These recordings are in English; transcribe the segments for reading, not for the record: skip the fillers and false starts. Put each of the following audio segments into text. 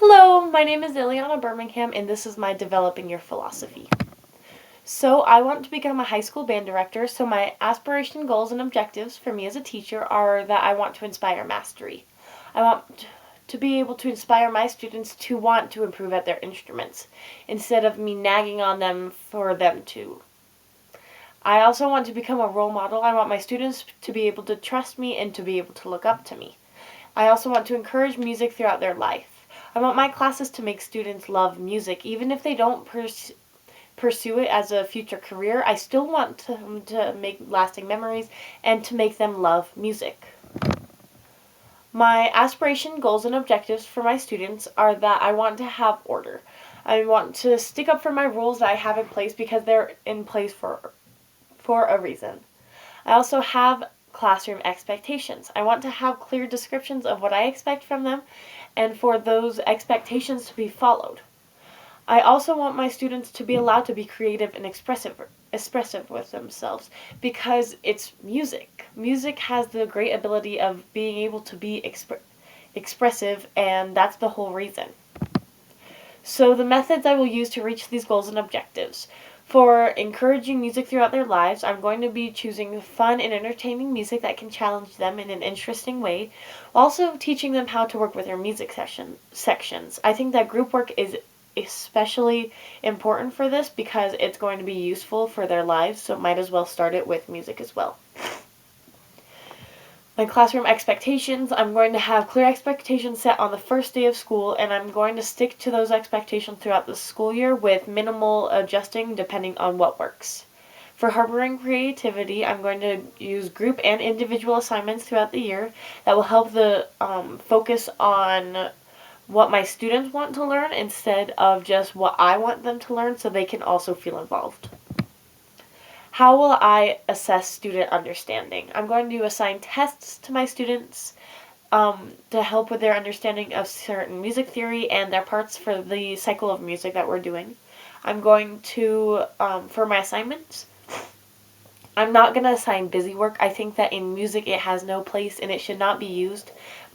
Hello, my name is Ileana Birmingham, and this is my Developing Your Philosophy. So, I want to become a high school band director, so my aspiration goals and objectives for me as a teacher are that I want to inspire mastery. I want to be able to inspire my students to want to improve at their instruments, instead of me nagging on them for them to. I also want to become a role model. I want my students to be able to trust me and to be able to look up to me. I also want to encourage music throughout their life. I want my classes to make students love music. Even if they don't pursue it as a future career, I still want them to make lasting memories and to make them love music. My aspiration, goals, and objectives for my students are that I want to have order. I want to stick up for my rules that I have in place because they're in place for a reason. I also have classroom expectations. I want to have clear descriptions of what I expect from them and for those expectations to be followed. I also want my students to be allowed to be creative and expressive with themselves because it's music. Music has the great ability of being able to be expressive, and that's the whole reason. So the methods I will use to reach these goals and objectives. For encouraging music throughout their lives, I'm going to be choosing fun and entertaining music that can challenge them in an interesting way, while also teaching them how to work with their music sections. I think that group work is especially important for this because it's going to be useful for their lives, so might as well start it with music as well. My classroom expectations, I'm going to have clear expectations set on the first day of school, and I'm going to stick to those expectations throughout the school year with minimal adjusting depending on what works. For harboring creativity, I'm going to use group and individual assignments throughout the year that will help the focus on what my students want to learn instead of just what I want them to learn so they can also feel involved. How will I assess student understanding? I'm going to assign tests to my students to help with their understanding of certain music theory and their parts for the cycle of music that we're doing. I'm going to, for my assignments, I'm not going to assign busy work. I think that in music it has no place and it should not be used.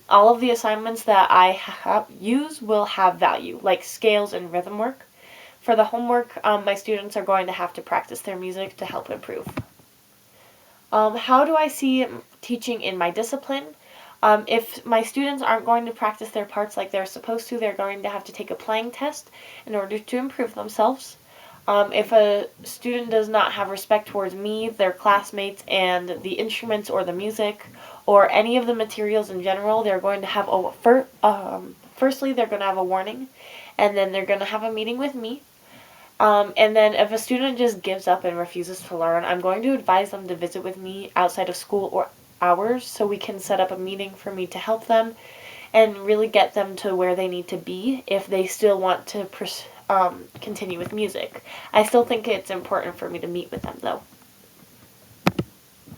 All of the assignments that I use will have value, like scales and rhythm work. For the homework, my students are going to have to practice their music to help improve. How do I see teaching in my discipline? If my students aren't going to practice their parts like they're supposed to, they're going to have to take a playing test in order to improve themselves. If a student does not have respect towards me, their classmates, and the instruments or the music, or any of the materials in general, they're going to have firstly, they're going to have a warning, and then they're going to have a meeting with me. And then if a student just gives up and refuses to learn, I'm going to advise them to visit with me outside of school or hours so we can set up a meeting for me to help them and really get them to where they need to be if they still want to continue with music. I still think it's important for me to meet with them though.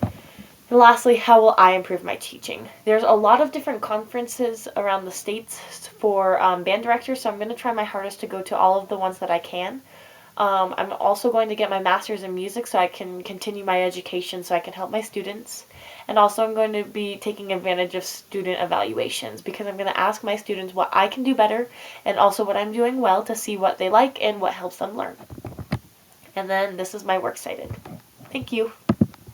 And lastly, how will I improve my teaching? There's a lot of different conferences around the states for band directors, so I'm going to try my hardest to go to all of the ones that I can. I'm also going to get my master's in music so I can continue my education so I can help my students. And also I'm going to be taking advantage of student evaluations because I'm going to ask my students what I can do better and also what I'm doing well to see what they like and what helps them learn. And then this is my works cited. Thank you.